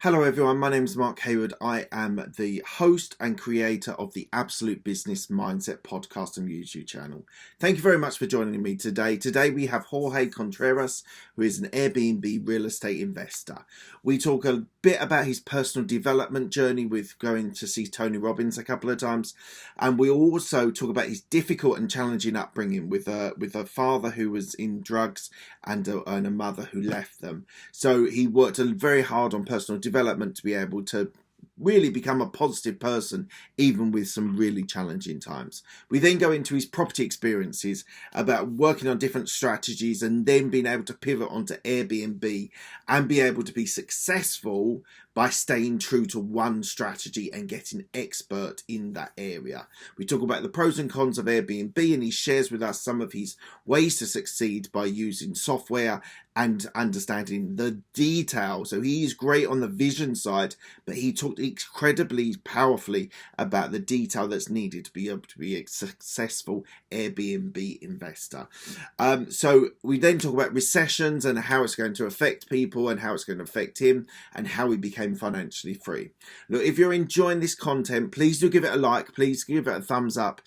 Hello everyone, my name is Mark Hayward. I am the host and creator of the Absolute Business Mindset podcast and YouTube channel. Thank you very much for joining me today. Today we have Jorge Contreras, who is an Airbnb real estate investor. We talk a bit about his personal development journey with going to see Tony Robbins a couple of times, and we also talk about his difficult and challenging upbringing with a father who was in drugs and a mother who left them. So he worked very hard on personal development to be able to really become a positive person, even with some really challenging times. We then go into his property experiences about working on different strategies and then being able to pivot onto Airbnb and be able to be successful by staying true to one strategy and getting expert in that area. We talk about the pros and cons of Airbnb, and he shares with us some of his ways to succeed by using software and understanding the detail. So he is great on the vision side, but he talked incredibly powerfully about the detail that's needed to be able to be a successful Airbnb investor. So we then talk about recessions and how it's going to affect people and how it's going to affect him and how he became financially free. Look, if you're enjoying this content, please do give it a like, please give it a thumbs up,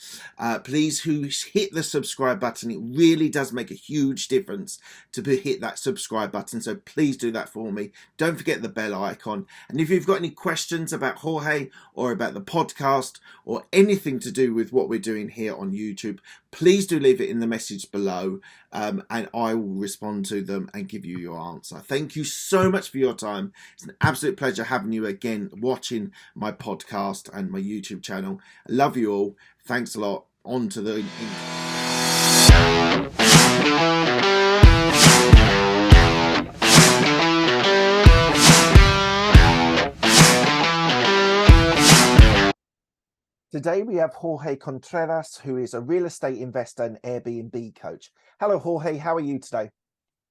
please hit the subscribe button. It really does make a huge difference to hit that subscribe button, so please do that for me. Don't forget the bell icon, and if you've got any questions about Jorge or about the podcast or anything to do with what we're doing here on YouTube, please do leave it in the message below, and I will respond to them and give you your answer. Thank you so much for your time. It's an absolute pleasure having you again watching my podcast and my YouTube channel. I love you all. Thanks a lot. On to the Today we have Jorge Contreras, who is a real estate investor and Airbnb coach. Hello, Jorge. How are you today?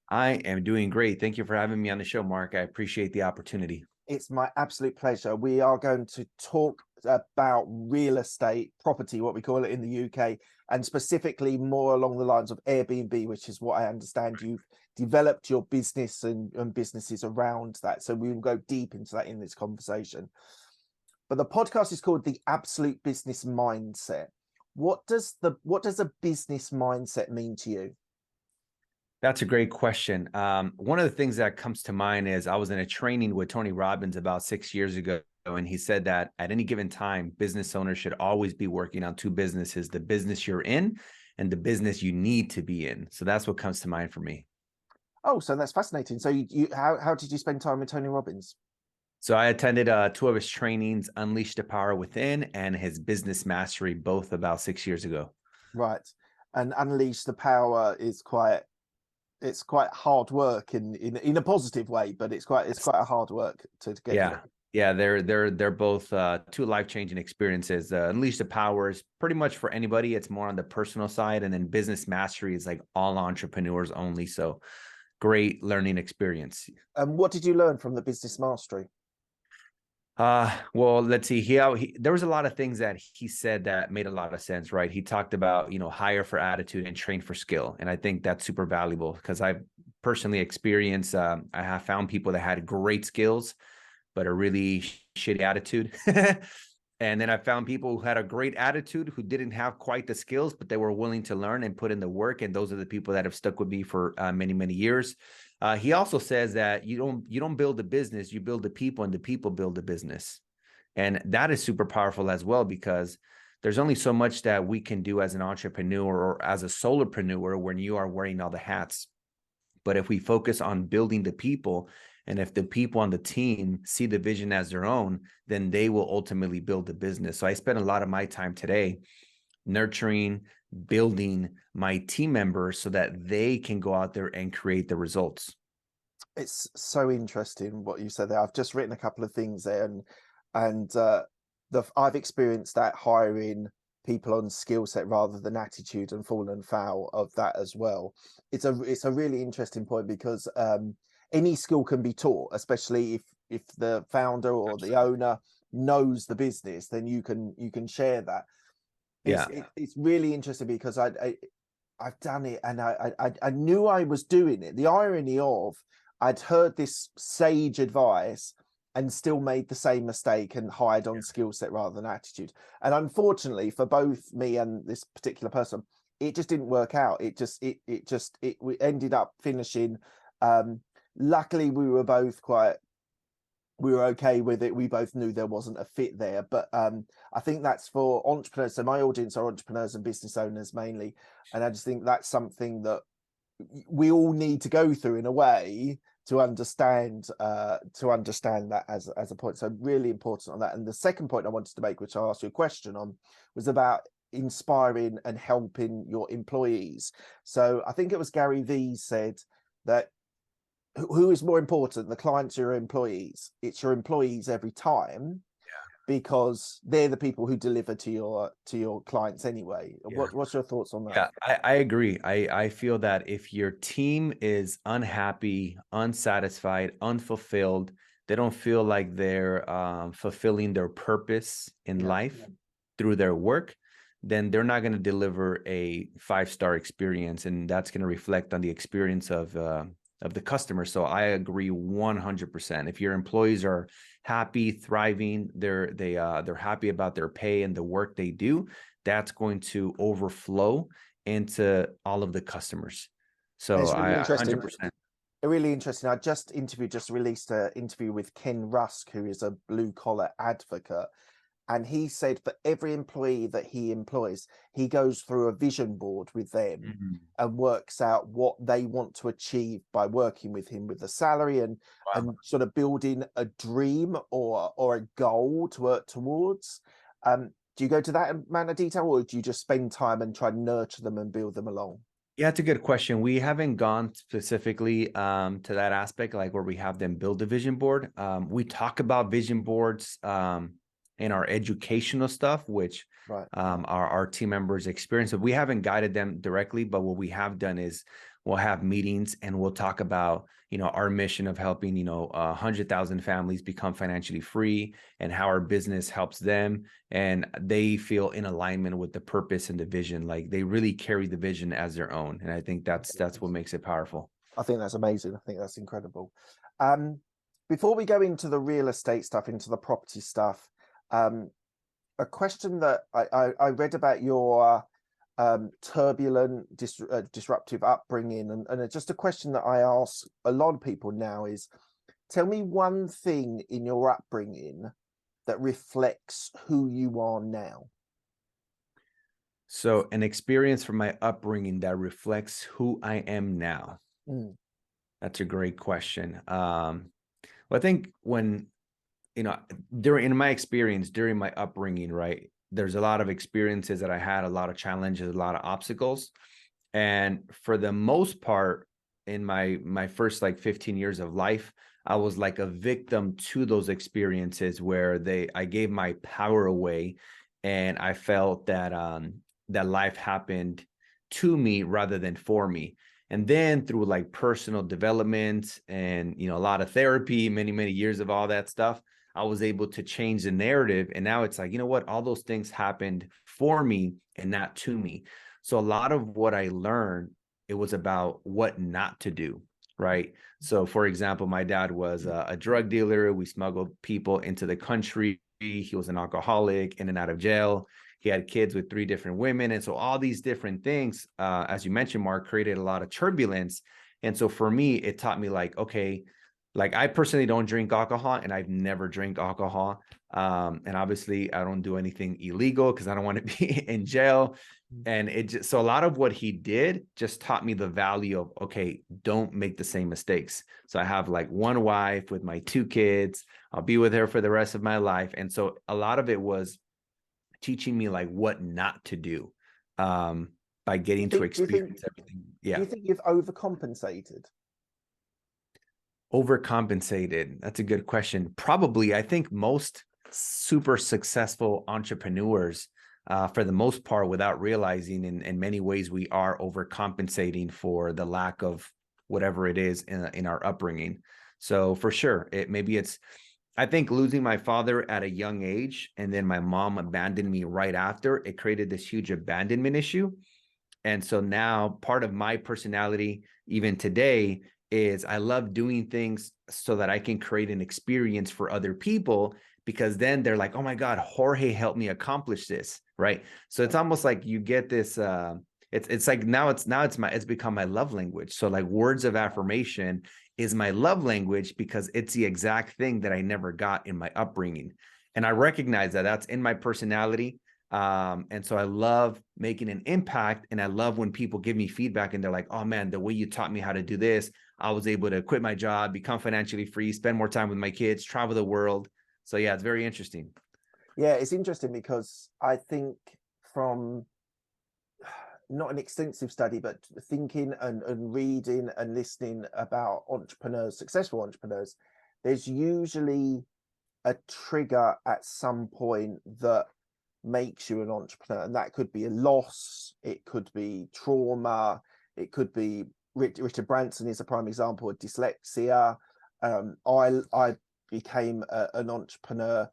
I am doing great. Thank you for having me on the show, Mark. I appreciate the opportunity. It's my absolute pleasure. We are going to talk about real estate, property, what we call it in the UK, and specifically more along the lines of Airbnb, which is what I understand you've developed your business and businesses around that. So we will go deep into that in this conversation. But the podcast is called The Absolute Business Mindset. What does a business mindset mean to you? That's a great question. One of the things that comes to mind is I was in a training with Tony Robbins about 6 years ago, and he said that at any given time, business owners should always be working on two businesses: the business you're in and the business you need to be in. So that's what comes to mind for me. Oh, so that's fascinating. So how did you spend time with Tony Robbins? So I attended two of his trainings, Unleash the Power Within and his Business Mastery, both about 6 years ago. Right. And Unleash the Power is quite hard work in a positive way, but it's quite a hard work to get. Yeah, they're both two life-changing experiences. Unleash the Power is pretty much for anybody. It's more on the personal side, and then Business Mastery is like all entrepreneurs only. So great learning experience. And what did you learn from the Business Mastery? Well, let's see. There was a lot of things that he said that made a lot of sense, right? He talked about, hire for attitude and train for skill. And I think that's super valuable because I've personally experienced, I have found people that had great skills, but a really shitty attitude. And then I found people who had a great attitude who didn't have quite the skills, but they were willing to learn and put in the work. And those are the people that have stuck with me for many, many years. He also says that you don't build a business, you build the people, and the people build the business. And that is super powerful as well, because there's only so much that we can do as an entrepreneur or as a solopreneur when you are wearing all the hats. But if we focus on building the people, and if the people on the team see the vision as their own, then they will ultimately build the business. So I spent a lot of my time today nurturing, building my team members so that they can go out there and create the results. It's so interesting what you said there. I've just written a couple of things there, and I've experienced that hiring people on skill set rather than attitude and fallen foul of that as well. It's a really interesting point because any skill can be taught, especially if the founder or the owner knows the business, then you can share that. It's really interesting because I've done it and I knew I was doing it. The irony of I'd heard this sage advice and still made the same mistake and hired on skill set rather than attitude. And unfortunately for both me and this particular person, it just didn't work out. We ended up finishing. Luckily, we were okay with it. We both knew there wasn't a fit there. But I think that's for entrepreneurs. So my audience are entrepreneurs and business owners mainly. And I just think that's something that we all need to go through in a way to understand that as a point. So really important on that. And the second point I wanted to make, which I asked you a question on, was about inspiring and helping your employees. So I think it was Gary Vee said that who is more important, the clients or your employees? It's your employees every time, because they're the people who deliver to your clients anyway. What's your thoughts on that? Yeah, I agree. I feel that if your team is unhappy, unsatisfied, unfulfilled, they don't feel like they're fulfilling their purpose in life through their work, then they're not going to deliver a 5-star experience, and that's going to reflect on the experience of the customer. So I agree 100%. If your employees are happy, thriving, they're happy about their pay and the work they do, that's going to overflow into all of the customers. So it's really interesting. 100%. Really interesting. I just released an interview with Ken Rusk, who is a blue collar advocate. And he said for every employee that he employs, he goes through a vision board with them and works out what they want to achieve by working with him, with the salary and sort of building a dream or a goal to work towards. Do you go to that amount of detail, or do you just spend time and try and nurture them and build them along? Yeah, it's a good question. We haven't gone specifically to that aspect, like where we have them build a vision board. We talk about vision boards in our educational stuff, which our team members experience. So we haven't guided them directly, but what we have done is we'll have meetings and we'll talk about, our mission of helping, 100,000 families become financially free, and how our business helps them. And they feel in alignment with the purpose and the vision. Like they really carry the vision as their own. And I think that's what makes it powerful. I think that's amazing. I think that's incredible. Before we go into the real estate stuff, into the property stuff, a question that I read about your turbulent, disruptive upbringing, and it's just a question that I ask a lot of people now is, tell me one thing in your upbringing that reflects who you are now. So an experience from my upbringing that reflects who I am now. That's a great question. Well, I think when in my experience, during my upbringing, right, there's a lot of experiences that I had, a lot of challenges, a lot of obstacles. And for the most part, in my first 15 years of life, I was like a victim to those experiences where I gave my power away, and I felt that that life happened to me rather than for me. And then through personal development and a lot of therapy, many years of all that stuff, I was able to change the narrative. And now it's like, what, all those things happened for me and not to me. So a lot of what I learned, it was about what not to do, right? So for example, my dad was a drug dealer. We smuggled people into the country. He was an alcoholic, in and out of jail. He had kids with 3 different women. And so all these different things, as you mentioned, Mark, created a lot of turbulence. And so for me, it taught me okay, I personally don't drink alcohol, and I've never drank alcohol. And obviously I don't do anything illegal because I don't want to be in jail. And so a lot of what he did just taught me the value of, okay, don't make the same mistakes. So I have one wife with my 2 kids. I'll be with her for the rest of my life. And so a lot of it was teaching me what not to do by getting to experience everything. Yeah. Do you think you've overcompensated? Overcompensated. That's a good question. Probably. I think most super successful entrepreneurs, for the most part, without realizing, in many ways, we are overcompensating for the lack of whatever it is in our upbringing. So for sure, I think losing my father at a young age, and then my mom abandoned me right after, it created this huge abandonment issue. And so now part of my personality, even today, is I love doing things so that I can create an experience for other people, because then they're like, oh my God, Jorge helped me accomplish this, right? So it's almost like you get this, it's like it's become my love language. So like words of affirmation is my love language because it's the exact thing that I never got in my upbringing. And I recognize that that's in my personality. And so I love making an impact, and I love when people give me feedback and they're like, oh man, the way you taught me how to do this, I was able to quit my job, become financially free, spend more time with my kids, travel the world. So yeah, it's very interesting. Yeah, it's interesting because I think from not an extensive study, but thinking and reading and listening about entrepreneurs, successful entrepreneurs, there's usually a trigger at some point that makes you an entrepreneur. And that could be a loss, it could be trauma, it could be Richard Branson is a prime example of dyslexia. I became an entrepreneur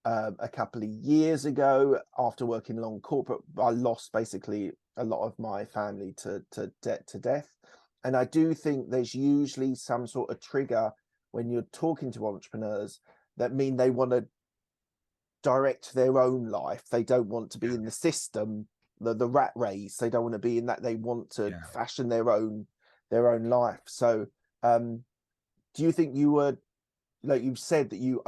a couple of years ago after working long corporate. I lost basically a lot of my family to debt to death. And I do think there's usually some sort of trigger when you're talking to entrepreneurs that mean they want to direct their own life. They don't want to be in the system, the rat race. They don't want to be in that. They want to fashion their own life. So do you think you were, like you've said that you,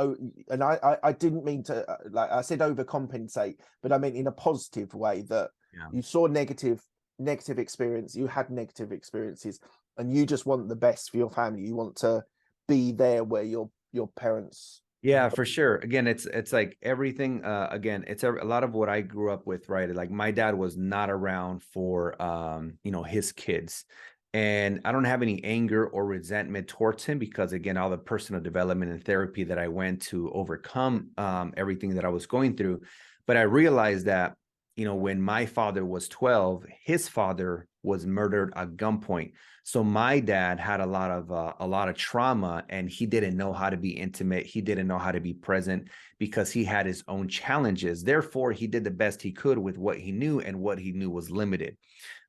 and I didn't mean to, like I said overcompensate, but I meant in a positive way, that you saw negative experience, you had negative experiences, and you just want the best for your family. You want to be there where your parents. Yeah, for sure. Again, it's like everything. Again, it's a lot of what I grew up with, right? Like my dad was not around for his kids, and I don't have any anger or resentment towards him because, again, all the personal development and therapy that I went to overcome everything that I was going through. But I realized that when my father was 12, his father was murdered at gunpoint. So my dad had a lot of trauma, and he didn't know how to be intimate. He didn't know how to be present because he had his own challenges. Therefore, he did the best he could with what he knew, and what he knew was limited.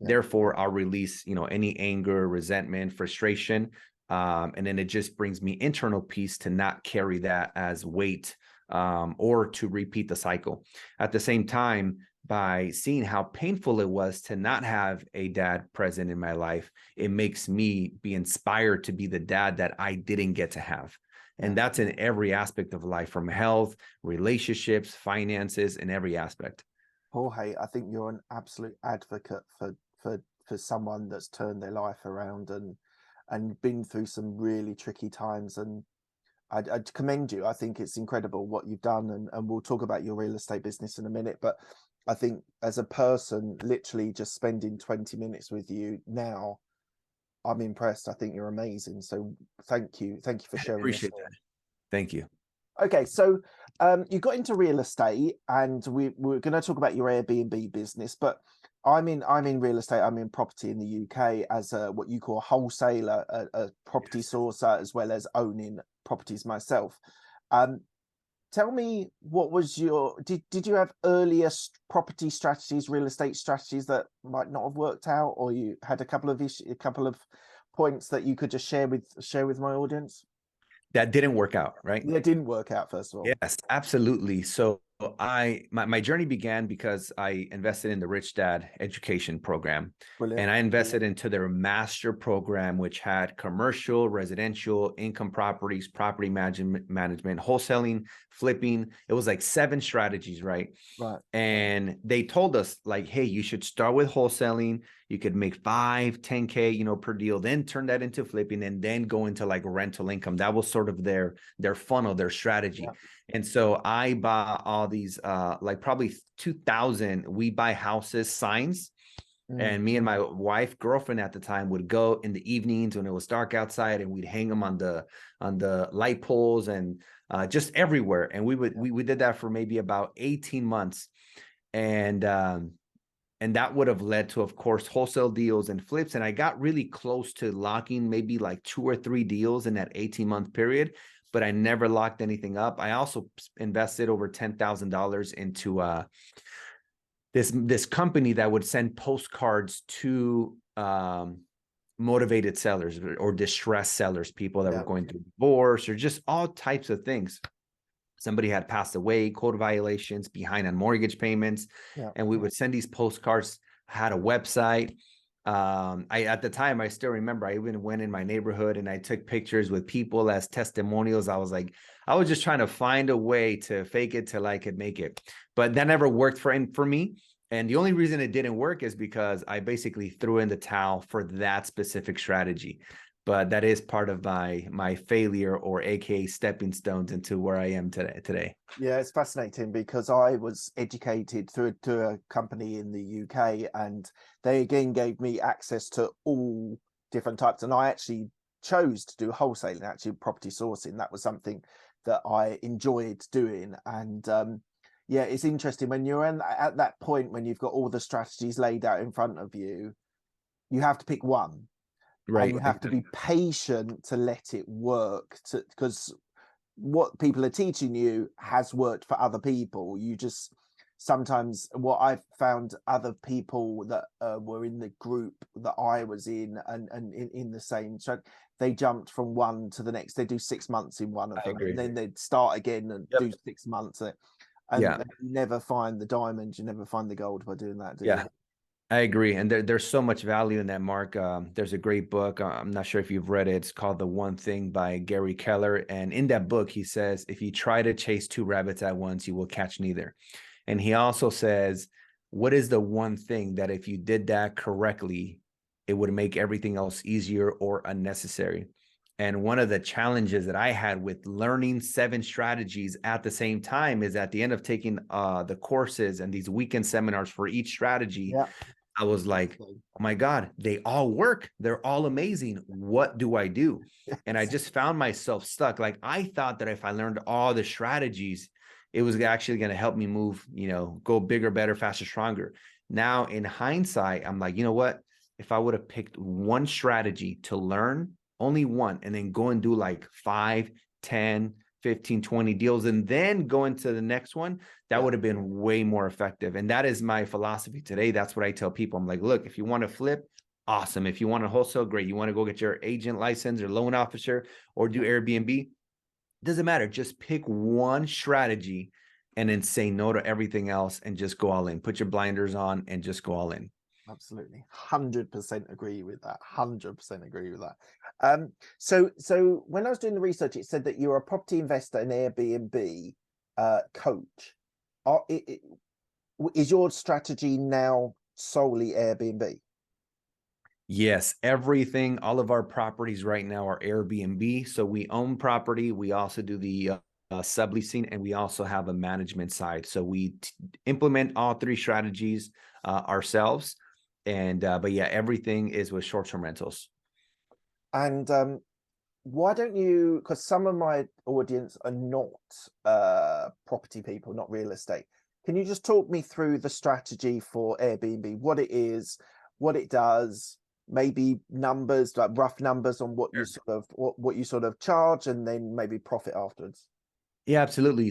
Yeah. Therefore, I'll release, any anger, resentment, frustration. And then it just brings me internal peace to not carry that as weight or to repeat the cycle. At the same time, by seeing how painful it was to not have a dad present in my life, it makes me be inspired to be the dad that I didn't get to have. And that's in every aspect of life, from health, relationships, finances, in every aspect. Jorge, I think you're an absolute advocate for someone that's turned their life around and been through some really tricky times. And I'd commend you. I think it's incredible what you've done. And we'll talk about your real estate business in a minute. But I think as a person, literally just spending 20 minutes with you now, I'm impressed. I think you're amazing. So thank you. Thank you for sharing. I appreciate that. Thank you. Okay, so you got into real estate, and we're going to talk about your Airbnb business. But I'm in real estate. I'm in property in the UK as what you call a wholesaler, a property sourcer, as well as owning properties myself. Tell me, what was your did you have earlier property strategies, real estate strategies that might not have worked out, or you had a couple of points that you could just share with my audience? That didn't work out, right? It didn't work out, first of all. Yes, absolutely. So my journey began because I invested in the Rich Dad education program. Brilliant. And I invested into their master program, which had commercial, residential, income properties, property management, wholesaling, flipping. It was like 7 strategies, right? Right. And they told us, like, hey, you should start with wholesaling. You could make 5, 10K, per deal, then turn that into flipping, and then go into like rental income. That was sort of their funnel, their strategy. Yeah. And so I bought all these, like probably 2,000 we buy houses signs. And me and my wife, girlfriend at the time, would go in the evenings when it was dark outside, and we'd hang them on the light poles and just everywhere. And we did that for maybe about 18 months. And that would have led to, of course, wholesale deals and flips. And I got really close to locking maybe like 2 or 3 deals in that 18-month period, but I never locked anything up. I also invested over $10,000 into this company that would send postcards to motivated sellers or distressed sellers, people that were Yeah. going through divorce or just all types of things. Somebody had passed away, code violations, behind on mortgage payments. Yeah. And we would send these postcards. I had a website. At the time, I still remember, I even went in my neighborhood and I took pictures with people as testimonials. I was just trying to find a way to fake it till I could make it. But that never worked for me. And the only reason it didn't work is because I basically threw in the towel for that specific strategy. But that is part of my failure, or AKA stepping stones into where I am today. Yeah, it's fascinating because I was educated through to a company in the UK, and they again gave me access to all different types. And I actually chose to do wholesaling, actually property sourcing. That was something that I enjoyed doing. And yeah, it's interesting when you're at that point when you've got all the strategies laid out in front of you, you have to pick one. Right. And you have to be patient to let it work, because what people are teaching you has worked for other people. You just sometimes, what I've found, other people that were in the group that I was in and in the same track, they jumped from one to the next. They do 6 months in one of them, and then they'd start again and do 6 months, and Yeah. you never find the diamond, you never find the gold by doing that, do Yeah. you? I agree. And there's so much value in that, Mark. There's a great book. I'm not sure if you've read it. It's called The One Thing by Gary Keller. And in that book, he says, if you try to chase two rabbits at once, you will catch neither. And he also says, what is the one thing that if you did that correctly, it would make everything else easier or unnecessary? And one of the challenges that I had with learning 7 strategies at the same time is at the end of taking the courses and these weekend seminars for each strategy, Yeah. I was like, oh my God, they all work. They're all amazing. What do I do? And I just found myself stuck. Like, I thought that if I learned all the strategies, it was actually going to help me move, go bigger, better, faster, stronger. Now, in hindsight, I'm like, you know what? If I would have picked one strategy to learn, only one, and then go and do like 5, 10, 15, 20 deals, and then go into the next one, that would have been way more effective. And that is my philosophy today. That's what I tell people. I'm like, look, if you want to flip, awesome. If you want to wholesale, great. You want to go get your agent license or loan officer or do Airbnb, doesn't matter. Just pick one strategy and then say no to everything else and just go all in. Put your blinders on and just go all in. Absolutely. 100% agree with that. 100% agree with that. So when I was doing the research, it said that you're a property investor and Airbnb coach. Is your strategy now solely Airbnb? Yes, everything, all of our properties right now are Airbnb. So we own property. We also do the subleasing, and we also have a management side. So we implement all 3 strategies ourselves. And but yeah, everything is with short-term rentals. And why don't you, because some of my audience are not property people, not real estate. Can you just talk me through the strategy for Airbnb, what it is, what it does, maybe numbers, like rough numbers on what you what you sort of charge, and then maybe profit afterwards? Yeah, absolutely.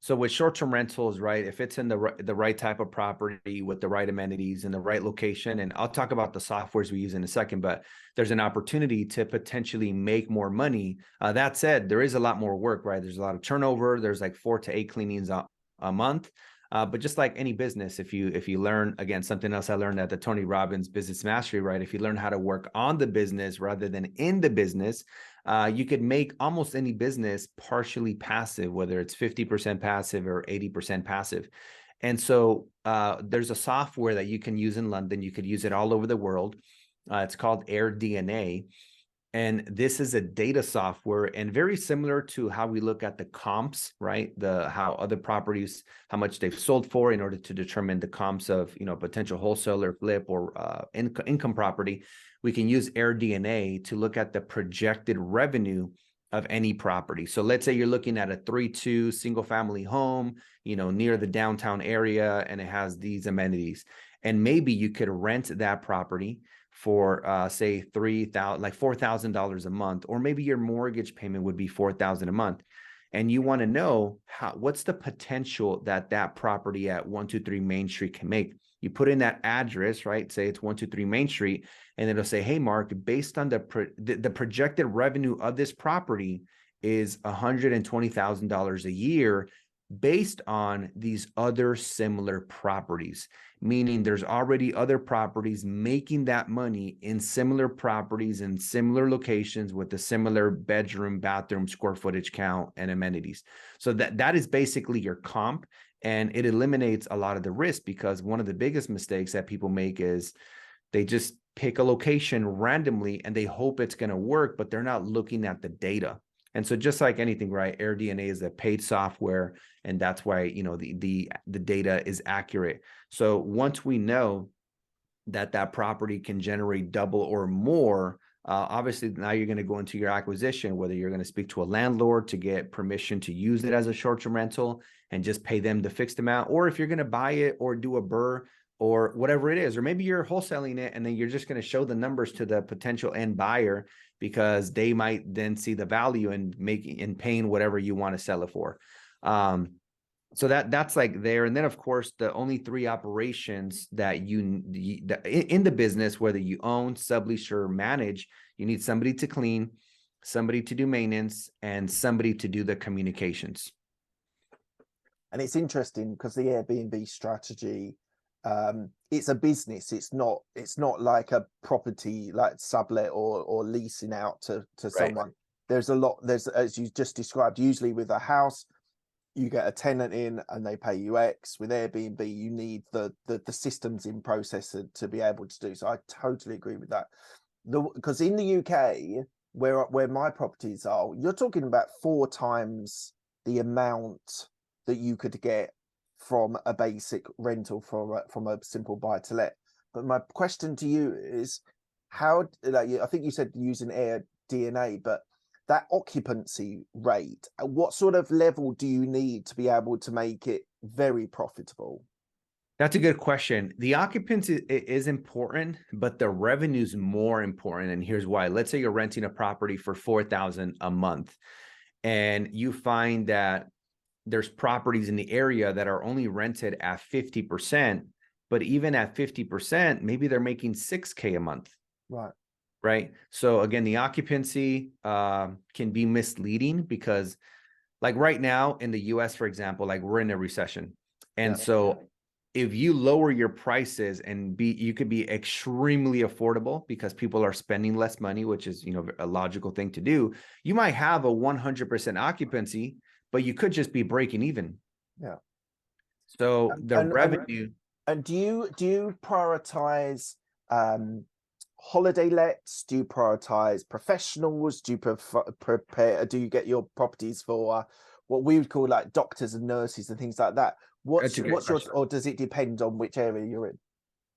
So with short-term rentals, right? If it's in the right type of property with the right amenities in the right location, and I'll talk about the softwares we use in a second, but there's an opportunity to potentially make more money. That said, there is a lot more work, right? There's a lot of turnover. There's like 4 to 8 cleanings a month. But just like any business, if you learn, again, something else I learned at the Tony Robbins Business Mastery, right? If you learn how to work on the business rather than in the business, you could make almost any business partially passive, whether it's 50% passive or 80% passive. And so there's a software that you can use in London. You could use it all over the world. It's called AirDNA. And this is a data software, and very similar to how we look at the comps, right? How other properties, how much they've sold for in order to determine the comps of, potential wholesaler flip or income property. We can use AirDNA to look at the projected revenue of any property. So let's say you're looking at a 3-2 single family home, near the downtown area, and it has these amenities. And maybe you could rent that property for say $4,000 a month, or maybe your mortgage payment would be $4,000 a month. And you want to know what's the potential that property at 123 Main Street can make. You put in that address, right? Say it's 123 Main Street, and it'll say, hey, Mark, based on the projected revenue of this property is $120,000 a year based on these other similar properties, meaning there's already other properties making that money in similar properties in similar locations with a similar bedroom, bathroom, square footage count, and amenities. So that is basically your comp, and it eliminates a lot of the risk, because one of the biggest mistakes that people make is they just pick a location randomly and they hope it's going to work, but they're not looking at the data. And so just like anything, right, AirDNA is a paid software, and that's why, you know, the data is accurate. So once we know that that property can generate double or more, obviously now you're going to go into your acquisition, whether you're going to speak to a landlord to get permission to use it as a short-term rental and just pay them the fixed amount, or if you're going to buy it or do a BRRRR or whatever it is, or maybe you're wholesaling it and then you're just going to show the numbers to the potential end buyer, because they might then see the value in making and paying whatever you want to sell it for. So that's like there. And then of course, the only three operations that in the business, whether you own, sublease, or manage, you need somebody to clean, somebody to do maintenance, and somebody to do the communications. And it's interesting because the Airbnb strategy, it's a business. It's not like a property like sublet or leasing out to someone. Right. There's, as you just described, usually with a house, you get a tenant in and they pay you X. With Airbnb, you need the systems in process to be able to do. So I totally agree with that. Because in the UK, where my properties are, you're talking about 4 times the amount that you could get from a basic rental from a simple buy to let. But my question to you is, how, like, I think you said using AirDNA, but that occupancy rate, what sort of level do you need to be able to make it very profitable? That's a good question. The occupancy is important, but the revenue is more important. And here's why. Let's say you're renting a property for $4,000 a month, and you find that there's properties in the area that are only rented at 50%, but even at 50%, maybe they're making $6K a month. Right. So again, the occupancy can be misleading, because like right now in the US, for example, like we're in a recession. And so if you lower your prices and you could be extremely affordable because people are spending less money, which is, you know, a logical thing to do. You might have a 100% occupancy, but you could just be breaking even. Yeah. So the revenue. And do you prioritize holiday lets? Do you prioritize professionals? Do you do you get your properties for what we would call like doctors and nurses and things like that? What's your, or does it depend on which area you're in?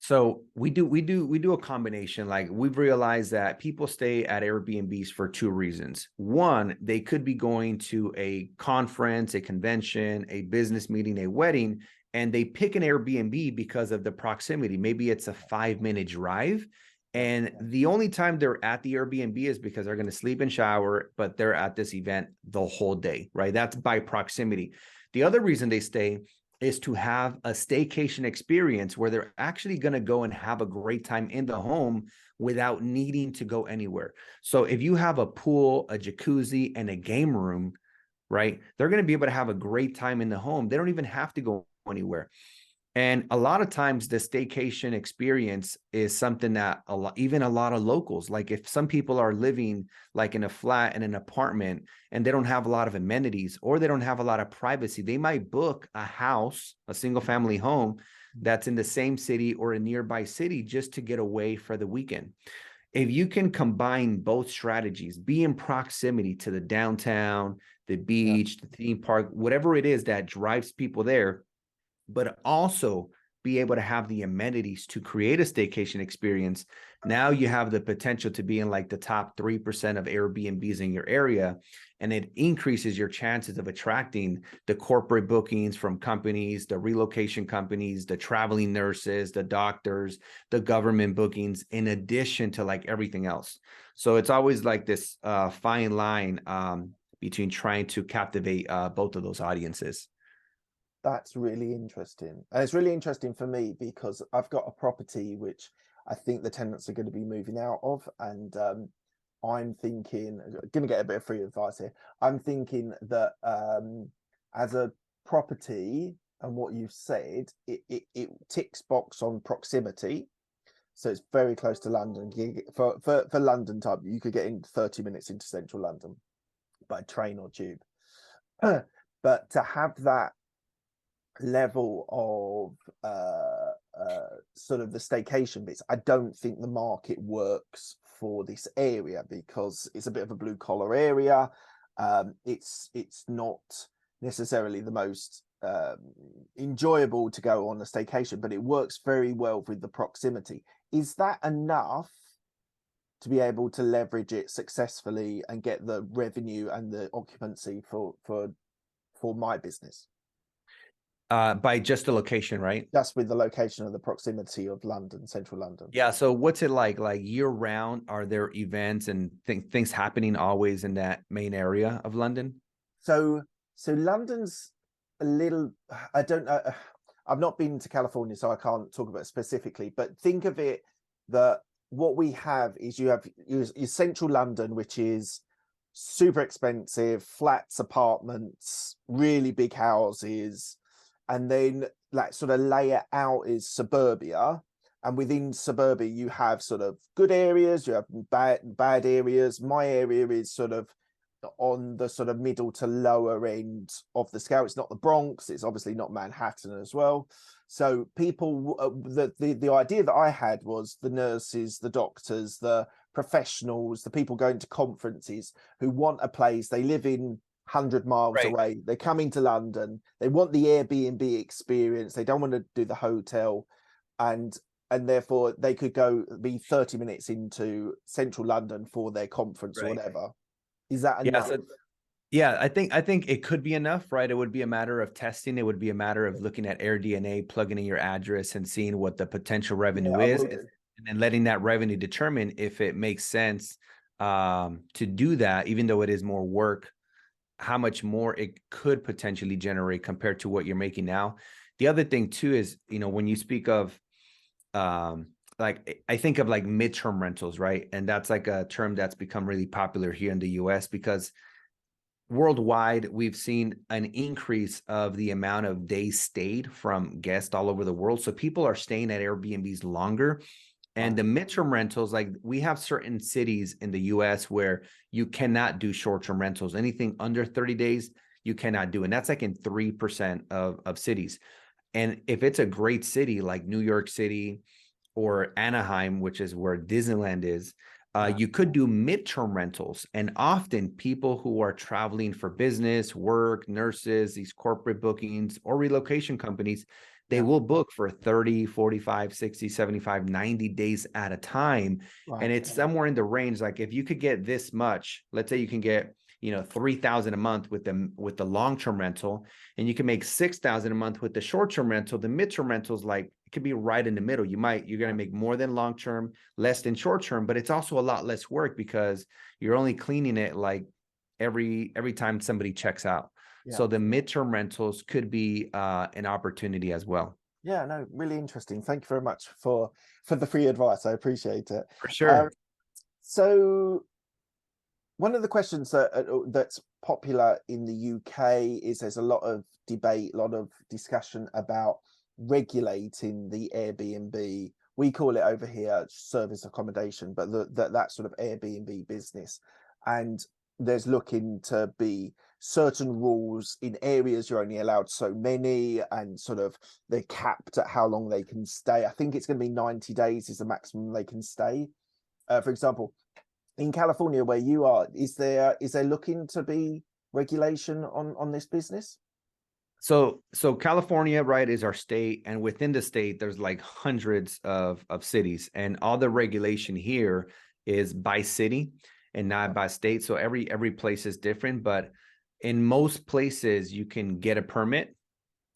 So we do a combination. Like, we've realized that people stay at Airbnbs for 2 reasons. One, they could be going to a conference, a convention, a business meeting, a wedding, and they pick an Airbnb because of the proximity. Maybe it's a 5-minute drive. And the only time they're at the Airbnb is because they're going to sleep and shower, but they're at this event the whole day, right? That's by proximity. The other reason they stay is to have a staycation experience where they're actually going to go and have a great time in the home without needing to go anywhere. So if you have a pool, a jacuzzi, and a game room, right, they're going to be able to have a great time in the home. They don't even have to go anywhere. And a lot of times the staycation experience is something that even a lot of locals, like if some people are living like in a flat in an apartment and they don't have a lot of amenities or they don't have a lot of privacy, they might book a house, a single family home that's in the same city or a nearby city just to get away for the weekend. If you can combine both strategies, be in proximity to the downtown, the beach, the theme park, whatever it is that drives people there, but also be able to have the amenities to create a staycation experience, now you have the potential to be in like the top 3% of Airbnbs in your area. And it increases your chances of attracting the corporate bookings from companies, the relocation companies, the traveling nurses, the doctors, the government bookings, in addition to like everything else. So it's always like this fine line between trying to captivate both of those audiences. That's really interesting. And it's really interesting for me because I've got a property which I think the tenants are going to be moving out of. And I'm thinking, going to get a bit of free advice here. I'm thinking that as a property and what you've said, it ticks box on proximity. So it's very close to London. For London type, you could get in 30 minutes into central London by train or tube. But to have that level of sort of the staycation bits, I don't think the market works for this area because it's a bit of a blue collar area. It's not necessarily the most enjoyable to go on a staycation, but it works very well with the proximity. Is that enough to be able to leverage it successfully and get the revenue and the occupancy for my business? By just the location, right? Just with the location of the proximity of London, central London. Yeah. So what's it like year round? Are there events and things happening always in that main area of London? So London's a little, I don't know. I've not been to California, so I can't talk about it specifically, but think of it that what we have is you have your central London, which is super expensive, flats, apartments, really big houses. And then like sort of layer out is suburbia. And within suburbia, you have sort of good areas, you have bad areas. My area is sort of on the sort of middle to lower end of the scale. It's not the Bronx, it's obviously not Manhattan as well. So people, the idea that I had was the nurses, the doctors, the professionals, the people going to conferences who want a place. They live in 100 miles away. They're coming to London. They want the Airbnb experience. They don't want to do the hotel, and therefore they could go be 30 minutes into central London for their conference or whatever. Is that enough? Yeah, I think it could be enough, right? It would be a matter of testing. It would be a matter of looking at AirDNA, plugging in your address and seeing what the potential revenue is, and then letting that revenue determine if it makes sense to do that, even though it is more work, how much more it could potentially generate compared to what you're making now. The other thing too is, when you speak of like, I think of like midterm rentals, right? And that's like a term that's become really popular here in the US because worldwide, we've seen an increase of the amount of days stayed from guests all over the world. So people are staying at Airbnbs longer. And the midterm rentals, like we have certain cities in the US where you cannot do short-term rentals. Anything under 30 days, you cannot do. And that's like in 3% of cities. And if it's a great city like New York City or Anaheim, which is where Disneyland is, you could do midterm rentals. And often people who are traveling for business, work, nurses, these corporate bookings or relocation companies, they will book for 30, 45, 60, 75, 90 days at a time. And it's somewhere in the range. Like if you could get this much, let's say you can get, 3,000 a month with the long-term rental, and you can make 6,000 a month with the short-term rental. The midterm rentals, like it could be right in the middle. You're going to make more than long-term, less than short-term, but it's also a lot less work because you're only cleaning it like every time somebody checks out. So the midterm rentals could be an opportunity as well. Yeah, no, really interesting. Thank you very much for the free advice. I appreciate it. For sure. So one of the questions that's popular in the UK is there's a lot of debate, a lot of discussion about regulating the Airbnb. We call it over here service accommodation, but that sort of Airbnb business. And there's looking to be certain rules in areas. You're only allowed so many, and sort of they're capped at how long they can stay. I think it's going to be 90 days is the maximum they can stay. For example, in California where you are, is there looking to be regulation on this business? So California, right, is our state, and within the state there's like hundreds of cities, and all the regulation here is by city and not by state. So every place is different, but in most places you can get a permit,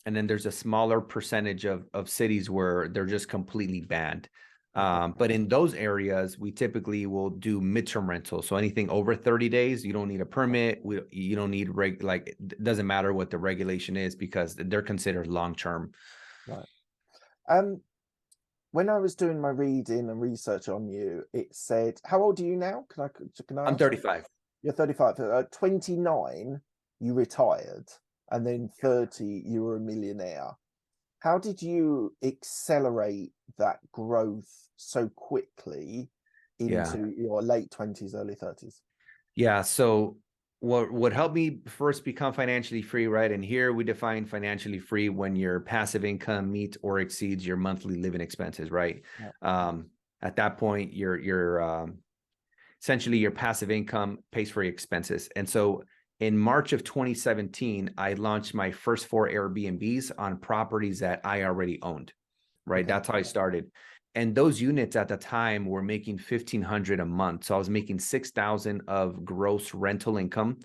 and then there's a smaller percentage of cities where they're just completely banned. But in those areas, we typically will do midterm rental. So anything over 30 days, you don't need a permit. You don't need it doesn't matter what the regulation is because they're considered long-term. Right. When I was doing my reading and research on you, it said, how old are you now? Can I I'm ask? 35. You're 35. 29, you retired, and then 30, you were a millionaire. How did you accelerate that growth so quickly into your late 20s, early 30s? Yeah. So what helped me first become financially free, right? And here we define financially free when your passive income meets or exceeds your monthly living expenses, right? Yeah. At that point, your essentially your passive income pays for your expenses. And so in March of 2017, I launched my first 4 Airbnbs on properties that I already owned, right? Okay. That's how I started. And those units at the time were making $1,500 a month. So I was making $6,000 of gross rental income.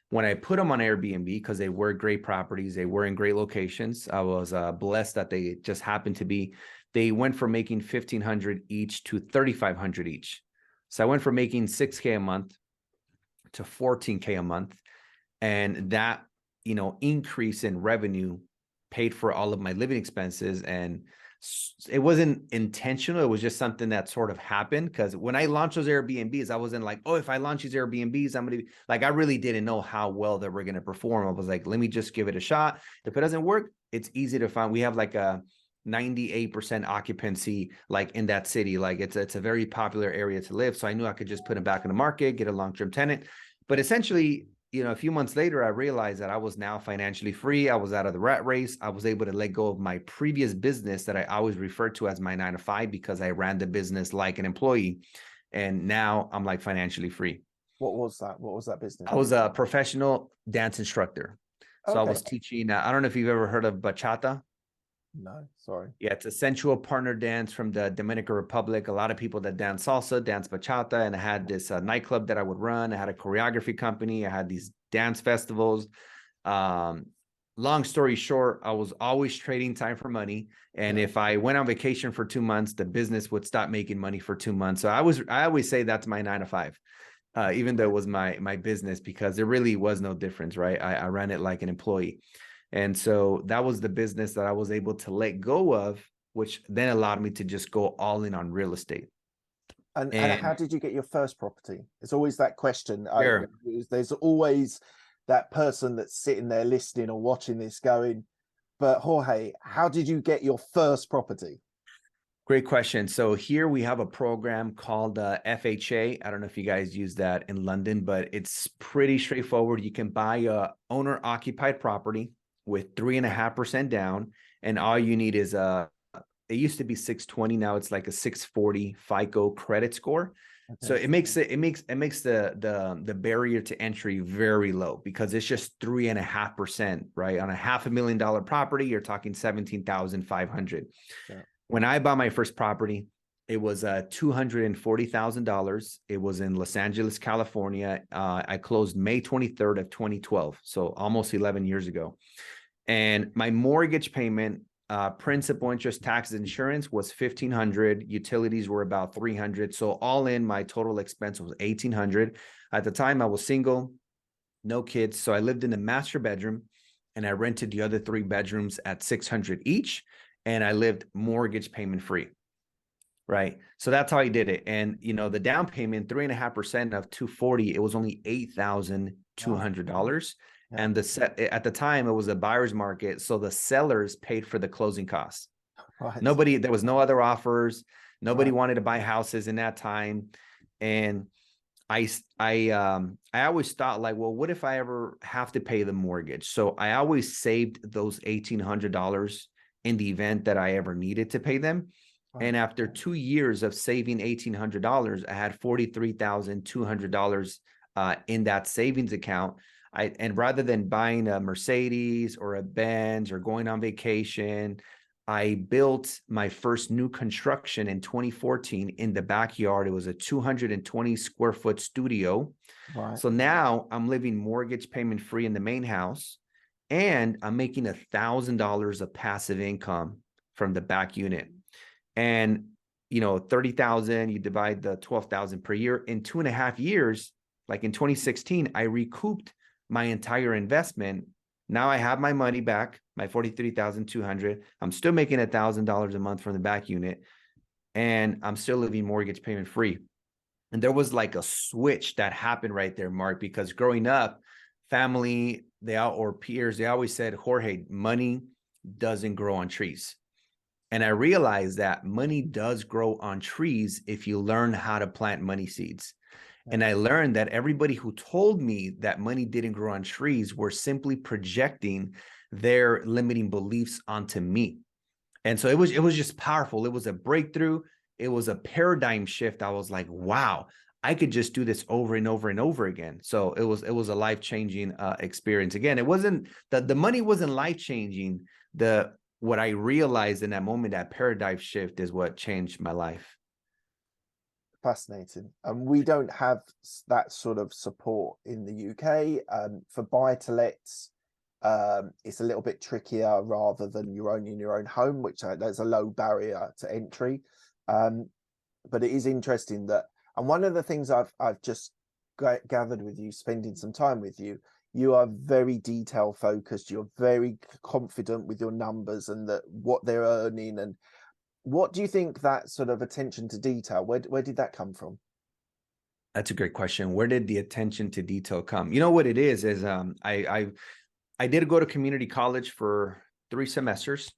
When I put them on Airbnb, because they were great properties, they were in great locations. I was blessed that they just happened to be. They went from making $1,500 each to $3,500 each. So I went from making $6K a month to $14K a month. And that, increase in revenue paid for all of my living expenses. And it wasn't intentional. It was just something that sort of happened. Because when I launched those Airbnbs, I wasn't like, oh, if I launch these Airbnbs, I'm going to be like, I really didn't know how well that we're going to perform. I was like, let me just give it a shot. If it doesn't work, it's easy to find. We have like a 98% occupancy, like in that city. Like it's a very popular area to live. So I knew I could just put them back in the market, get a long-term tenant. But essentially, a few months later, I realized that I was now financially free. I was out of the rat race. I was able to let go of my previous business that I always referred to as my 9-to-5 because I ran the business like an employee. And now I'm like financially free. What was that? What was that business? I was a professional dance instructor. So Okay. I was teaching, I don't know if you've ever heard of bachata. No, sorry. Yeah, it's a sensual partner dance from the Dominican Republic. A lot of people that dance salsa, dance bachata, and I had this nightclub that I would run. I had a choreography company. I had these dance festivals. Long story short, I was always trading time for money. And if I went on vacation for 2 months, the business would stop making money for 2 months. So I always say that's my 9-to-5, even though it was my business, because there really was no difference, right? I ran it like an employee. And so that was the business that I was able to let go of, which then allowed me to just go all in on real estate. And how did you get your first property? It's always that question. Sure. There's always that person that's sitting there listening or watching this going, but Jorge, how did you get your first property? Great question. So here we have a program called FHA. I don't know if you guys use that in London, but it's pretty straightforward. You can buy a owner occupied property with 3.5% down, and all you need is it used to be 620, now it's like a 640 FICO credit score. Okay. So it makes the barrier to entry very low because it's just 3.5%, right? On a $500,000 property, you're talking $17,500. Yeah. When I bought my first property, it was $240,000. It was in Los Angeles, California. I closed May 23rd of 2012, so almost 11 years ago. And my mortgage payment, principal, interest, taxes, insurance was $1,500. Utilities were about $300. So all in, my total expense was $1,800. At the time, I was single, no kids. So I lived in the master bedroom, and I rented the other 3 bedrooms at $600 each. And I lived mortgage payment free. Right. So that's how I did it. And, the down payment, 3.5% of $240, it was only $8,200. Yeah. And at the time it was a buyer's market. So the sellers paid for the closing costs. Right. There was no other offers. Nobody wanted to buy houses in that time. And I always thought like, well, what if I ever have to pay the mortgage? So I always saved those $1,800 in the event that I ever needed to pay them. Right. And after 2 years of saving $1,800, I had $43,200 in that savings account. And rather than buying a Mercedes or a Benz or going on vacation, I built my first new construction in 2014 in the backyard. It was a 220 square foot studio. Right. So now I'm living mortgage payment free in the main house, and I'm making $1,000 of passive income from the back unit. And 30,000, you divide the 12,000 per year. In 2.5 years, like in 2016, I recouped my entire investment. Now I have my money back, my 43,200. I'm still making $1,000 a month from the back unit, and I'm still living mortgage payment free. And there was like a switch that happened right there, Mark, because growing up, family, or peers, they always said, Jorge, money doesn't grow on trees. And I realized that money does grow on trees if you learn how to plant money seeds. And I learned that everybody who told me that money didn't grow on trees were simply projecting their limiting beliefs onto me. And so it was just powerful. It was a breakthrough. It was a paradigm shift. I was like, wow, I could just do this over and over and over again. So it was a life-changing experience. Again, it wasn't the money wasn't life-changing. What I realized in that moment, that paradigm shift, is what changed my life. Fascinating. And we don't have that sort of support in the UK. For buy-to-lets, it's a little bit trickier rather than you own in your own home, which there's a low barrier to entry. But it is interesting that, and one of the things I've just gathered with you, spending some time with you, you are very detail focused. You're very confident with your numbers and that what they're earning. And what do you think that sort of attention to detail, where did that come from? That's a great question. Where did the attention to detail come? You know what it is I did go to community college for 3 semesters,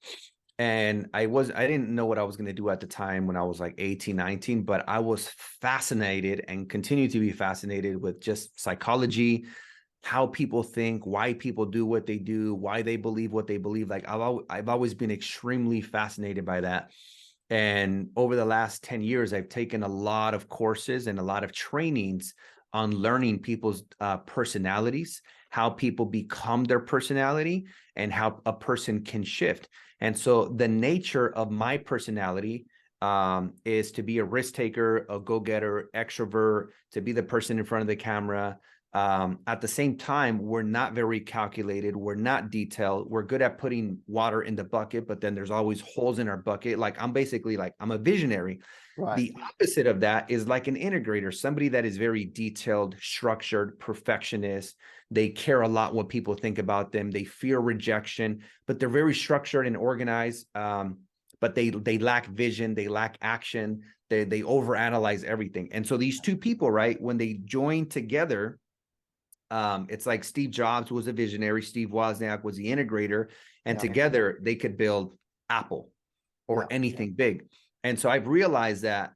and I didn't know what I was going to do at the time when I was like 18, 19, but I was fascinated and continue to be fascinated with just psychology, how people think, why people do what they do, why they believe what they believe. Like I've always been extremely fascinated by that. And over the last 10 years, I've taken a lot of courses and a lot of trainings on learning people's personalities, how people become their personality, and how a person can shift. And so the nature of my personality is to be a risk taker, a go-getter, extrovert, to be the person in front of the camera. At the same time, we're not very calculated. We're not detailed. We're good at putting water in the bucket, but then there's always holes in our bucket. Like I'm a visionary. Right. The opposite of that is like an integrator, somebody that is very detailed, structured, perfectionist. They care a lot what people think about them. They fear rejection, but they're very structured and organized. But they lack vision. They lack action. They overanalyze everything. And so these two people, right, when they join together, it's like Steve Jobs was a visionary, Steve Wozniak was the integrator, and together they could build Apple or anything big. And so I've realized that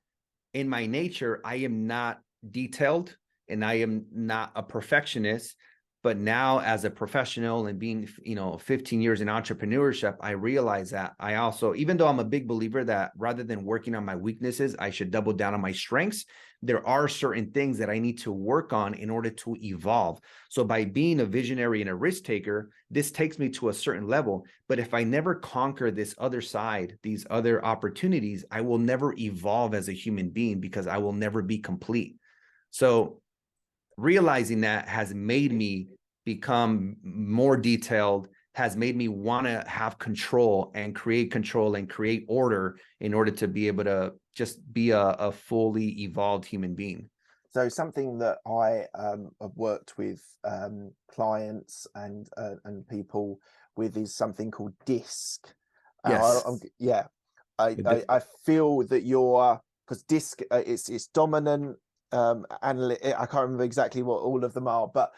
in my nature, I am not detailed and I am not a perfectionist. But now as a professional and being, 15 years in entrepreneurship, I realize that I also, even though I'm a big believer that rather than working on my weaknesses, I should double down on my strengths, there are certain things that I need to work on in order to evolve. So by being a visionary and a risk taker, this takes me to a certain level. But if I never conquer this other side, these other opportunities, I will never evolve as a human being because I will never be complete. So realizing that has made me become more detailed, has made me want to have control and create order in order to be able to just be a fully evolved human being. So something that I have worked with clients and people with is something called DISC. Yes. I feel that you're, because DISC it's dominant, I can't remember exactly what all of them are, but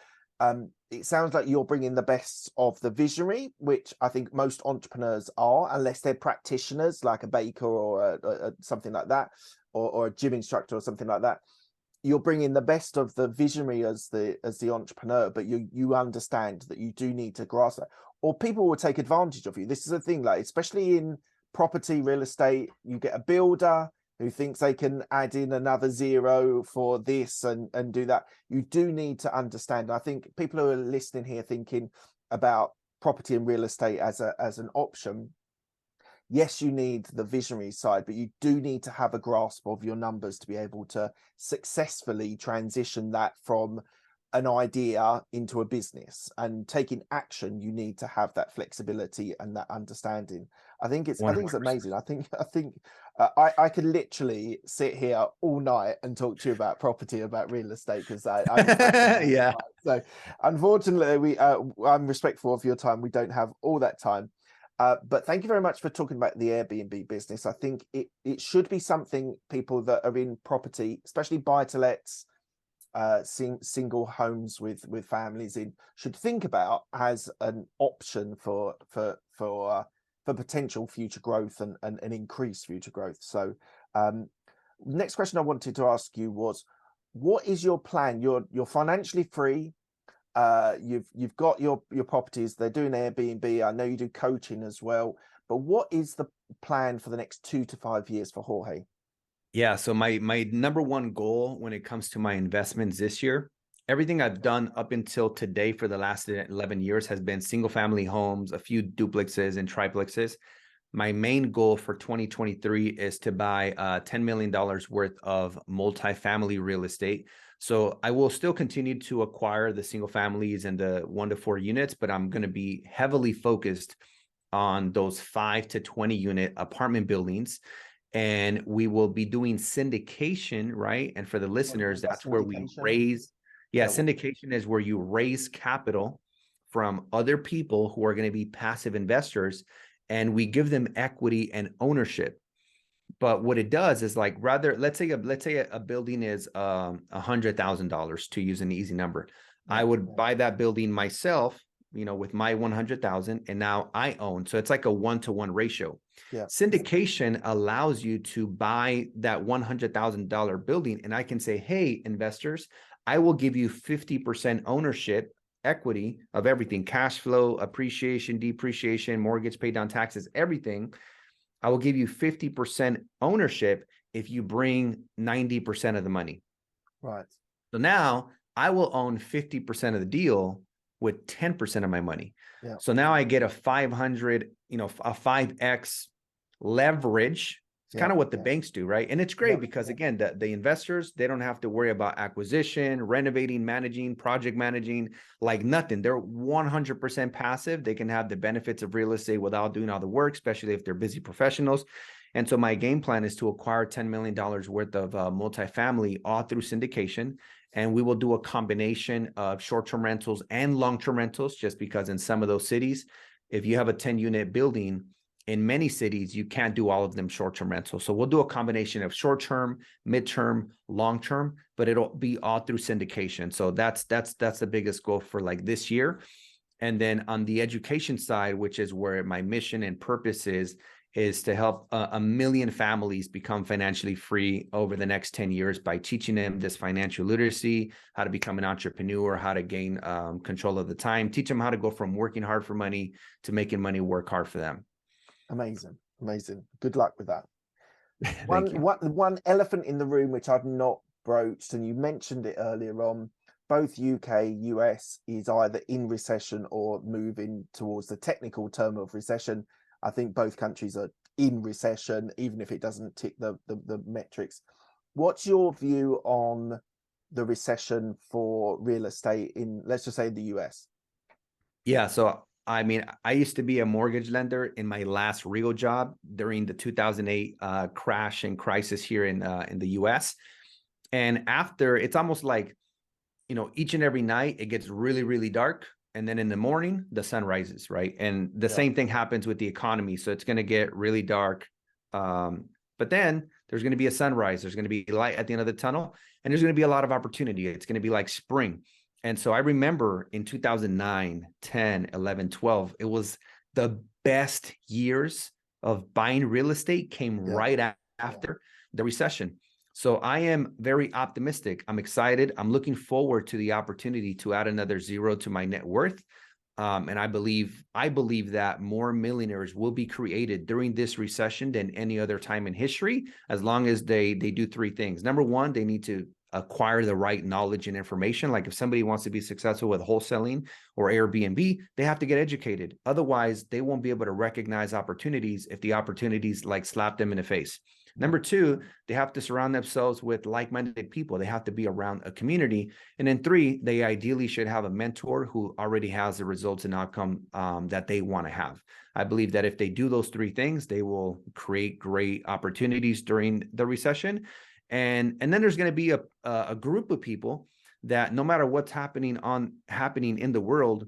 it sounds like you're bringing the best of the visionary, which I think most entrepreneurs are, unless they're practitioners like a baker or a something like that, or a gym instructor or something like that. You're bringing the best of the visionary as the entrepreneur, but you understand that you do need to grasp that, or people will take advantage of you. This is a thing, like especially in property, real estate, you get a builder who thinks they can add in another zero for this and do that. You do need to understand. I think people who are listening here thinking about property and real estate as an option, yes, you need the visionary side, but you do need to have a grasp of your numbers to be able to successfully transition that from an idea into a business, and taking action, you need to have that flexibility and that understanding. I think it's 100%. amazing. I think I could literally sit here all night and talk to you about property, about real estate, because Yeah. so unfortunately I'm respectful of your time. We don't have all that time. But thank you very much for talking about the Airbnb business. I think it should be something people that are in property, especially buy-to-lets, single homes with families in, should think about as an option for potential future growth and increased future growth. So next question I wanted to ask you was, what is your plan? You're financially free. You've got your properties. They're doing Airbnb. I know you do coaching as well. But what is the plan for the next 2 to 5 years for Jorge? Yeah. So my number one goal when it comes to my investments this year, everything I've done up until today for the last 11 years has been single family homes, a few duplexes and triplexes. My main goal for 2023 is to buy $10 million worth of multifamily real estate. So I will still continue to acquire the single families and the 1 to 4 units, but I'm going to be heavily focused on those 5 to 20 unit apartment buildings. And we will be doing syndication, right? And for the listeners, that's where we raise. Yeah, syndication is where you raise capital from other people who are going to be passive investors, and we give them equity and ownership. But what it does is, like, rather, let's say a building is $100,000, to use an easy number. I would buy that building myself, with my 100,000, and now I own. So it's like a 1-to-1 ratio. Yeah. Syndication allows you to buy that $100,000 building, and I can say, hey, investors, I will give you 50% ownership equity of everything: cash flow, appreciation, depreciation, mortgage, pay down taxes, everything. I will give you 50% ownership if you bring 90% of the money. Right. So now I will own 50% of the deal with 10% of my money. Yeah. So now I get a 5x leverage. It's kind of what the banks do, right? And it's great because, again, the investors, they don't have to worry about acquisition, renovating, managing, project managing, like nothing. They're 100% passive. They can have the benefits of real estate without doing all the work, especially if they're busy professionals. And so my game plan is to acquire $10 million worth of multifamily all through syndication. And we will do a combination of short-term rentals and long-term rentals, just because in some of those cities, if you have a 10-unit building, in many cities, you can't do all of them short-term rentals. So we'll do a combination of short-term, mid-term, long-term, but it'll be all through syndication. So that's the biggest goal for like this year. And then on the education side, which is where my mission and purpose is to help 1 million families become financially free over the next 10 years by teaching them this financial literacy, how to become an entrepreneur, how to gain control of the time, teach them how to go from working hard for money to making money work hard for them. Amazing. Good luck with that. One elephant in the room which I've not broached, and you mentioned it earlier on, both UK, US is either in recession or moving towards the technical term of recession. I think both countries are in recession, even if it doesn't tick the metrics. What's your view on the recession for real estate in, let's just say, the US? Yeah, so I mean, I used to be a mortgage lender in my last real job during the 2008 crash and crisis here in the US. And after, it's almost like, each and every night it gets really, really dark. And then in the morning, the sun rises, right? And the same thing happens with the economy. So it's going to get really dark. But then there's going to be a sunrise. There's going to be light at the end of the tunnel. And there's going to be a lot of opportunity. It's going to be like spring. And so I remember in 2009, 10, 11, 12, it was the best years of buying real estate came right after the recession. So I am very optimistic. I'm excited. I'm looking forward to the opportunity to add another zero to my net worth. And I believe that more millionaires will be created during this recession than any other time in history, as long as they do 3 things. Number one, they need to acquire the right knowledge and information. Like if somebody wants to be successful with wholesaling or Airbnb, they have to get educated. Otherwise, they won't be able to recognize opportunities if the opportunities like slap them in the face. Number two, they have to surround themselves with like-minded people. They have to be around a community. And then three, they ideally should have a mentor who already has the results and outcome that they want to have. I believe that if they do those three things, they will create great opportunities during the recession. And then there's going to be a group of people that no matter what's happening in the world,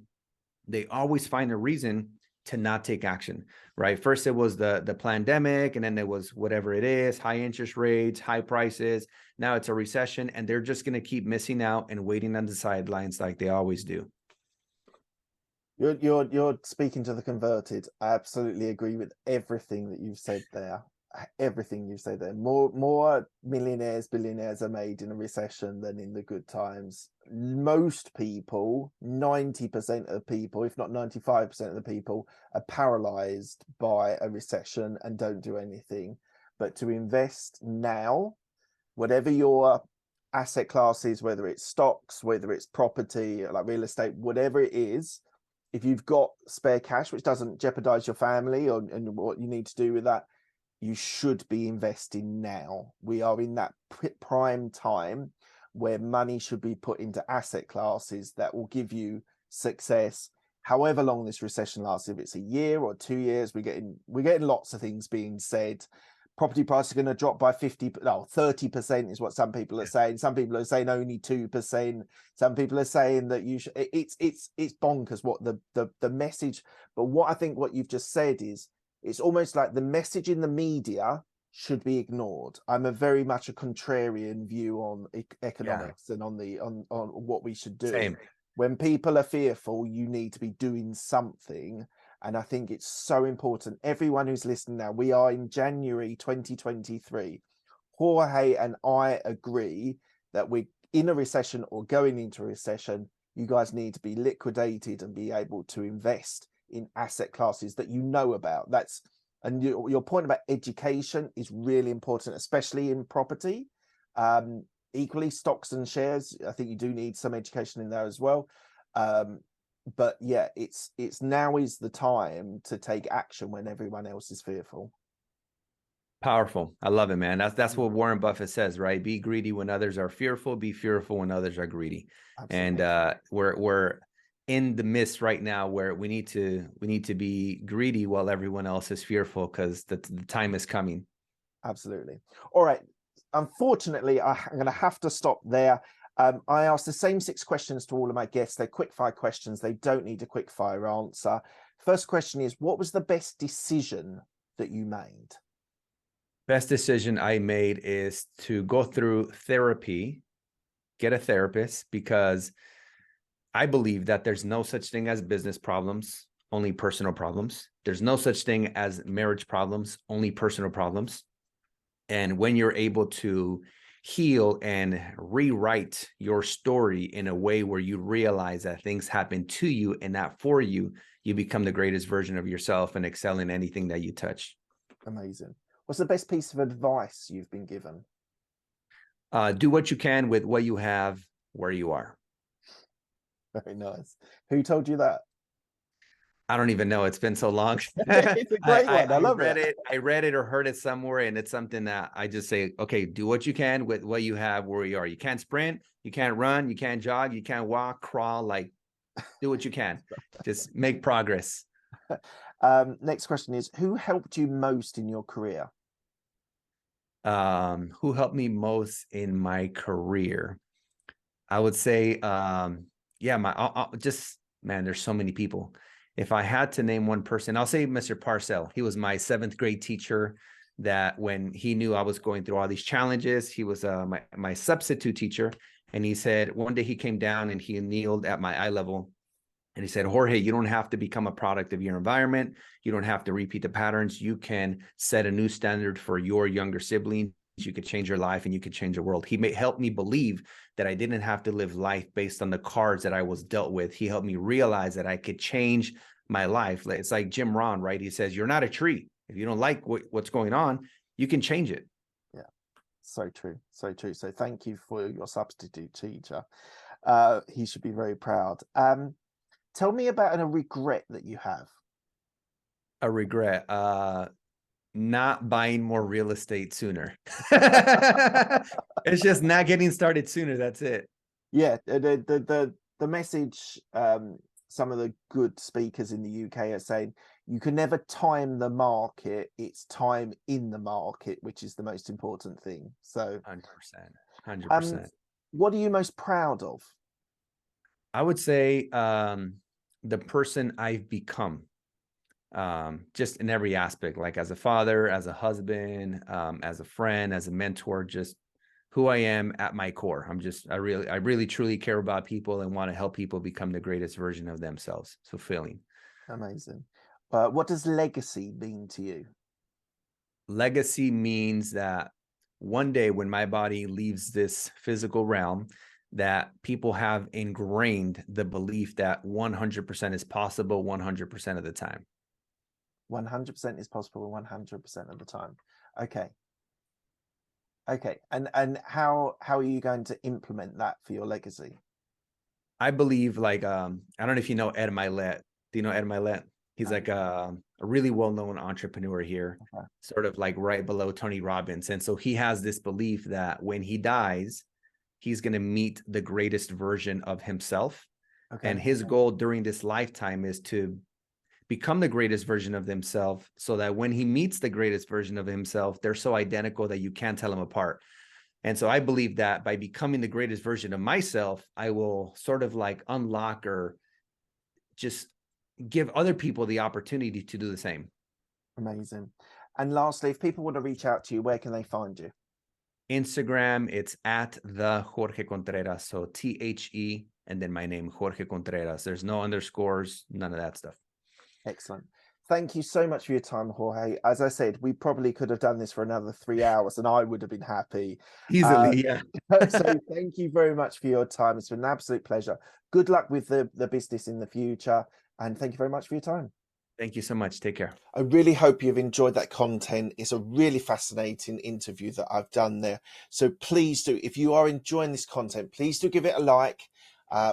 they always find a reason to not take action, right? First, it was the pandemic, and then there was whatever it is, high interest rates, high prices. Now it's a recession, and they're just going to keep missing out and waiting on the sidelines like they always do. You're speaking to the converted. I absolutely agree with everything that you've said there. Everything you've said there. More millionaires, billionaires are made in a recession than in the good times. Most people, 90% of people, if not 95% of the people, are paralyzed by a recession and don't do anything. But to invest now, whatever your asset class is, whether it's stocks, whether it's property, like real estate, whatever it is, if you've got spare cash, which doesn't jeopardize your family and what you need to do with that, you should be investing now. We are in that prime time where money should be put into asset classes that will give you success however long this recession lasts. If it's a year or 2 years, we're getting lots of things being said. Property prices are going to drop by 30% is what some people are saying. Some people are saying only 2%. Some people are saying that you should. It's bonkers what the message. But what I think what you've just said is, it's almost like the message in the media should be ignored. I'm very much a contrarian view on economics and on what we should do. Same. When people are fearful, you need to be doing something. And I think it's so important. Everyone who's listening now, we are in January 2023. Jorge and I agree that we're in a recession or going into a recession. You guys need to be liquidated and be able to invest in asset classes that you know about. And your point about education is really important, especially in property. Equally, stocks and shares, I think you do need some education in there as well. But yeah, it's now is the time to take action when everyone else is fearful. Powerful. I love it, man. That's what Warren Buffett says, right? Be greedy when others are fearful. Be fearful when others are greedy. Absolutely. And we're in the midst right now where we need to be greedy while everyone else is fearful, because the time is coming. Absolutely. All right. Unfortunately, I'm going to have to stop there. I asked the same 6 questions to all of my guests. They're quick fire questions. They don't need a quick fire answer. First question is, what was the best decision that you made? Best decision I made is to go through therapy, get a therapist, because I believe that there's no such thing as business problems, only personal problems. There's no such thing as marriage problems, only personal problems. And when you're able to heal and rewrite your story in a way where you realize that things happen to you and not for you, you become the greatest version of yourself and excel in anything that you touch. Amazing. What's the best piece of advice you've been given? Do what you can with what you have where you are. Very nice. Who told you that? I don't even know. It's been so long. It's a great one. I love it. I read it or heard it somewhere, and it's something that I just say, okay, do what you can with what you have where you are. You can't sprint, you can't run, you can't jog, you can't walk, crawl. Like, do what you can. Just make progress. Next question is, who helped you most in your career? Who helped me most in my career? I would say, man, there's so many people. If I had to name one person, I'll say Mr. Parcell. He was my 7th grade teacher that when he knew I was going through all these challenges, he was my substitute teacher. And he said, one day he came down and he kneeled at my eye level. And he said, Jorge, you don't have to become a product of your environment. You don't have to repeat the patterns. You can set a new standard for your younger siblings. You could change your life and you could change the world. He helped me believe that I didn't have to live life based on the cards that I was dealt with. He helped me realize that I could change my life. It's like Jim Rohn, right? He says, you're not a tree. If you don't like what's going on, you can change it. Yeah, so true. So true. So thank you for your substitute teacher. He should be very proud. Tell me about a regret that you have. A regret. Not buying more real estate sooner. It's just not getting started sooner. That's it. Yeah, the message, some of the good speakers in the UK are saying, you can never time the market, it's time in the market, which is the most important thing. So 100%. 100%. What are you most proud of? I would say the person I've become, just in every aspect, like as a father, as a husband, as a friend, as a mentor, just who I am at my core. I really truly care about people and want to help people become the greatest version of themselves. It's fulfilling. Amazing. What does legacy mean to you? Legacy means that one day when my body leaves this physical realm, that people have ingrained the belief that 100% is possible 100% of the time. 100% is possible 100% of the time. Okay. And how are you going to implement that for your legacy? I believe, like, I don't know if you know Ed Milet. Do you know Ed Milet? He's like a really well-known entrepreneur here, sort of like right below Tony Robbins. And so he has this belief that when he dies, he's going to meet the greatest version of himself. And his goal during this lifetime is to become the greatest version of himself, so that when he meets the greatest version of himself, they're so identical that you can't tell them apart. And so I believe that by becoming the greatest version of myself, I will sort of like unlock or just give other people the opportunity to do the same. Amazing. And lastly, if people want to reach out to you, where can they find you? Instagram, it's at the Jorge Contreras. So THE and then my name, Jorge Contreras. There's no underscores, none of that stuff. Excellent. Thank you so much for your time, Jorge. As I said, we probably could have done this for another 3 hours and I would have been happy. Easily, yeah. So thank you very much for your time. It's been an absolute pleasure. Good luck with the business in the future. And thank you very much for your time. Thank you so much. Take care. I really hope you've enjoyed that content. It's a really fascinating interview that I've done there. So please do, if you are enjoying this content, please do give it a like.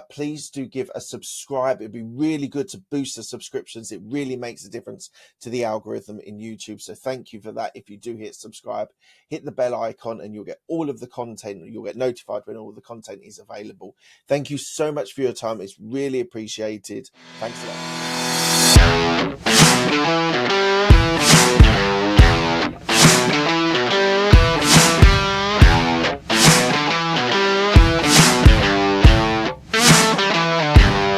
Please do give a subscribe. It'd be really good to boost the subscriptions. It really makes a difference to the algorithm in YouTube. So thank you for that. If you do hit subscribe, hit the bell icon and you'll get all of the content. You'll get notified when all the content is available. Thank you so much for your time. It's really appreciated. Thanks a lot.